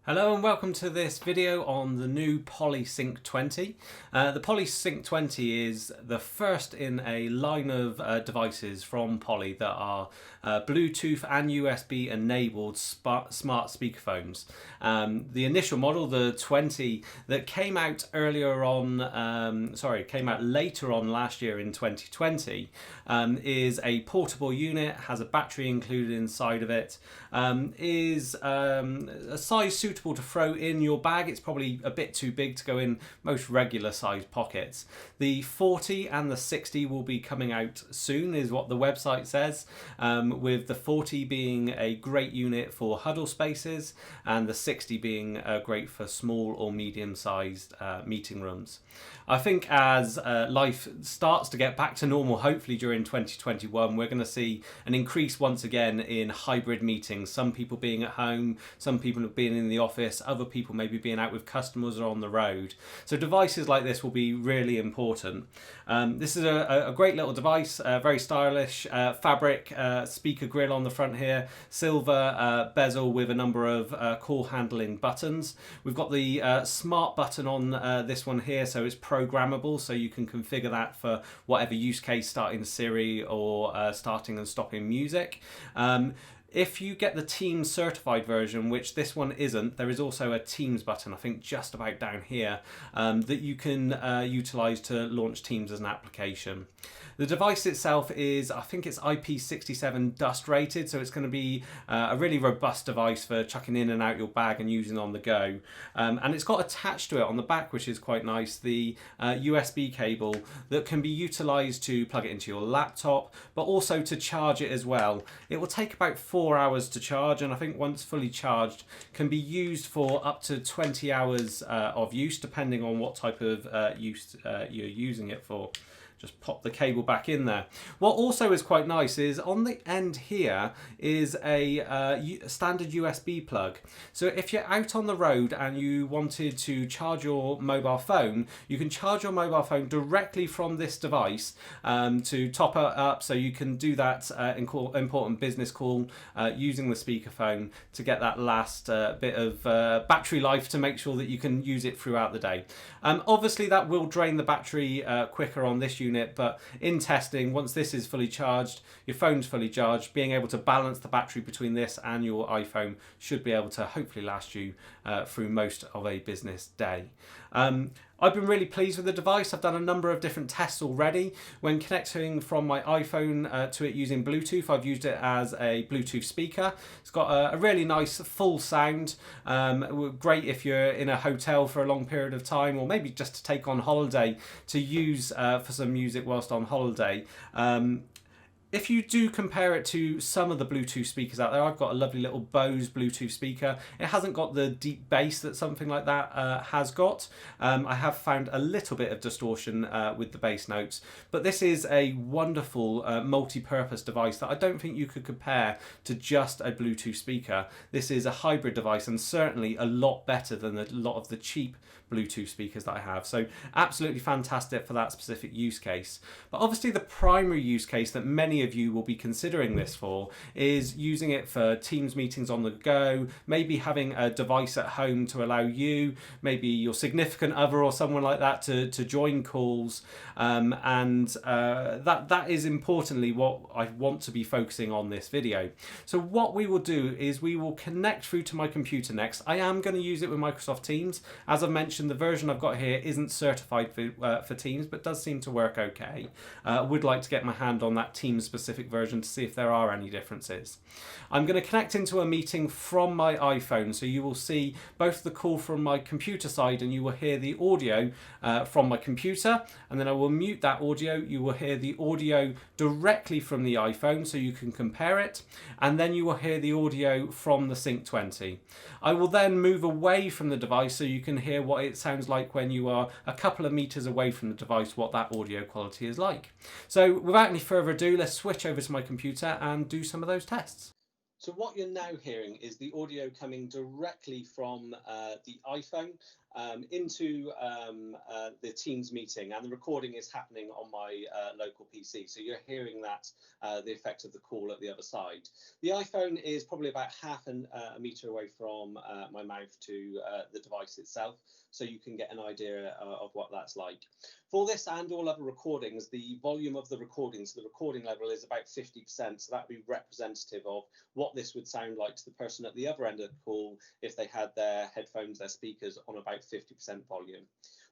Hello and welcome to this video on the new Poly Sync 20. The Poly Sync 20 is the first in a line of devices from Poly that are Bluetooth and USB enabled smart speakerphones. The initial model, the 20, that came out later on last year in 2020, is a portable unit, has a battery included inside of it, is a size suitable to throw in your bag. It's probably a bit too big to go in most regular sized pockets. The 40 and the 60 will be coming out soon, is what the website says, with the 40 being a great unit for huddle spaces and the 60 being great for small or medium sized meeting rooms. I think as life starts to get back to normal, hopefully during 2021, we're going to see an increase once again in hybrid meetings. Some people being at home, some people being in the office, other people maybe being out with customers or on the road. So devices like this will be really important. This is a great little device, very stylish, fabric speaker grill on the front here, silver bezel with a number of call handling buttons. We've got the smart button on this one here, so it's programmable, so you can configure that for whatever use case, starting Siri or starting and stopping music. If you get the Teams certified version, which this one isn't, there is also a Teams button, I think just about down here, that you can utilize to launch Teams as an application. The device itself is, I think it's IP67 dust rated, so it's going to be a really robust device for chucking in and out your bag and using on the go. And it's got attached to it on the back, which is quite nice, the USB cable that can be utilized to plug it into your laptop, but also to charge it as well. It will take about 4 hours to charge, and I think once fully charged can be used for up to 20 hours of use, depending on what type of use you're using it for. Just pop the cable back in there. What also is quite nice is on the end here is a standard USB plug. So if you're out on the road and you wanted to charge your mobile phone, you can charge your mobile phone directly from this device to top it up, so you can do that important business call using the speakerphone to get that last bit of battery life to make sure that you can use it throughout the day. Obviously that will drain the battery quicker on this unit, but in testing, once this is fully charged, your phone's fully charged, being able to balance the battery between this and your iPhone should be able to hopefully last you through most of a business day. I've been really pleased with the device. I've done a number of different tests already. When connecting from my iPhone to it using Bluetooth, I've used it as a Bluetooth speaker. It's got a really nice full sound, great if you're in a hotel for a long period of time, or maybe just to take on holiday to use for some music whilst on holiday. If you do compare it to some of the Bluetooth speakers out there, I've got a lovely little Bose Bluetooth speaker. It hasn't got the deep bass that something like that has got. I have found a little bit of distortion with the bass notes, but this is a wonderful multi-purpose device that I don't think you could compare to just a Bluetooth speaker. This is a hybrid device and certainly a lot better than a lot of the cheap Bluetooth speakers that I have. So absolutely fantastic for that specific use case. But obviously the primary use case that many of you will be considering this for is using it for Teams meetings on the go, maybe having a device at home to allow you, maybe your significant other or someone like that to join calls. That is importantly what I want to be focusing on this video. So what we will do is we will connect through to my computer next. I am going to use it with Microsoft Teams. As I've mentioned, the version I've got here isn't certified for Teams, but does seem to work okay. Would like to get my hand on that Teams specific version to see if there are any differences. I'm going to connect into a meeting from my iPhone, so you will see both the call from my computer side and you will hear the audio from my computer, and then I will mute that audio. You will hear the audio directly from the iPhone so you can compare it, and then you will hear the audio from the Sync 20. I will then move away from the device so you can hear what it sounds like when you are a couple of meters away from the device, what that audio quality is like. So without any further ado, let's switch over to my computer and do some of those tests. So what you're now hearing is the audio coming directly from the iPhone. into the Teams meeting, and the recording is happening on my local PC. So you're hearing that, the effect of the call at the other side. The iPhone is probably about half a meter away from my mouth to the device itself, so you can get an idea of what that's like. For this and all other recordings, the volume of the recording, so the recording level is about 50%, so that would be representative of what this would sound like to the person at the other end of the call if they had their headphones, their speakers on about 50% volume.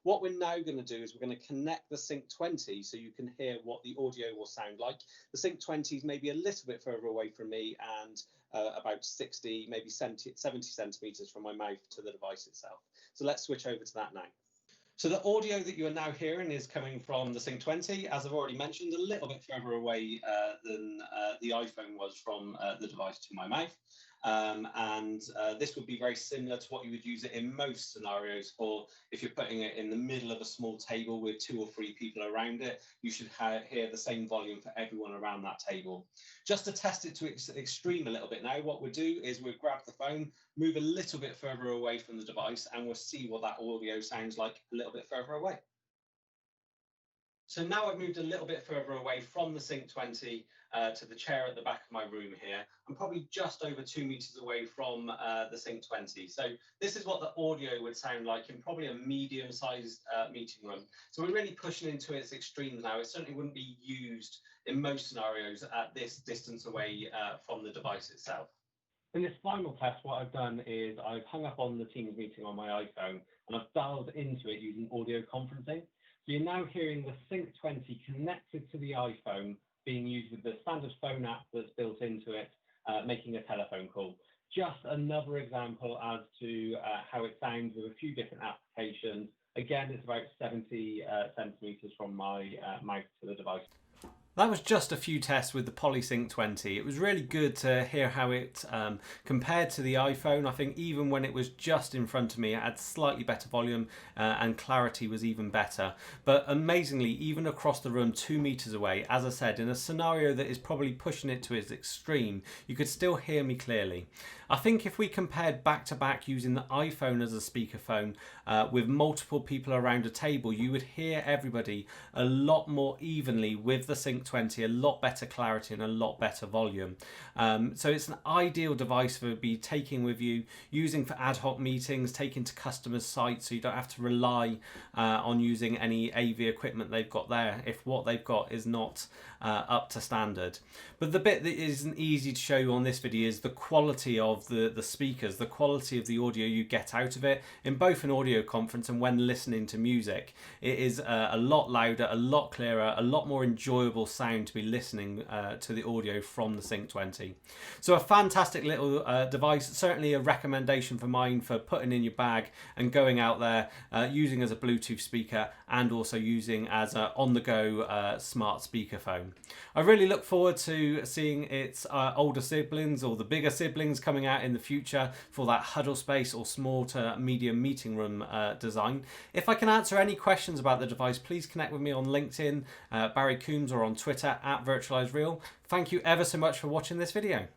What we're now going to do is we're going to connect the Sync 20 so you can hear what the audio will sound like. The Sync 20 is maybe a little bit further away from me and about 60, maybe 70 centimeters from my mouth to the device itself. So let's switch over to that now. So the audio that you are now hearing is coming from the Sync 20, as I've already mentioned, a little bit further away than the iPhone was from the device to my mouth. This would be very similar to what you would use it in most scenarios for. If you're putting it in the middle of a small table with 2 or 3 people around it, you should hear the same volume for everyone around that table. Just to test it to its extreme a little bit now, what we'll do is we'll grab the phone, move a little bit further away from the device, and we'll see what that audio sounds like a little bit further away. So now I've moved a little bit further away from the Sync 20 to the chair at the back of my room here. I'm probably just over 2 meters away from the Sync 20. So this is what the audio would sound like in probably a medium-sized meeting room. So we're really pushing into its extremes now. It certainly wouldn't be used in most scenarios at this distance away from the device itself. In this final test, what I've done is I've hung up on the Teams meeting on my iPhone and I've dialed into it using audio conferencing. So you're now hearing the Sync 20 connected to the iPhone being used with the standard phone app that's built into it, making a telephone call. Just another example as to how it sounds with a few different applications. Again, it's about 70 centimeters from my mouth to the device. That was just a few tests with the PolySync 20. It was really good to hear how it compared to the iPhone. I think even when it was just in front of me, it had slightly better volume and clarity was even better. But amazingly, even across the room 2 meters away, as I said, in a scenario that is probably pushing it to its extreme, you could still hear me clearly. I think if we compared back to back using the iPhone as a speakerphone with multiple people around a table, you would hear everybody a lot more evenly with the Sync 20, a lot better clarity and a lot better volume. So it's an ideal device for be taking with you, using for ad hoc meetings, taking to customers' sites, so you don't have to rely on using any AV equipment they've got there if what they've got is not up to standard. But the bit that isn't easy to show you on this video is the quality of the speakers, the quality of the audio you get out of it in both an audio conference and when listening to music. It is a lot louder, a lot clearer, a lot more enjoyable sound to be listening to the audio from the Sync 20. So a fantastic little device, certainly a recommendation for mine for putting in your bag and going out there, using as a Bluetooth speaker and also using as an on-the-go smart speakerphone. I really look forward to seeing its older siblings or the bigger siblings coming out in the future for that huddle space or small to medium meeting room design. If I can answer any questions about the device, please connect with me on LinkedIn, Barry Coombs, or on Twitter @VirtualizeReal. Thank you ever so much for watching this video.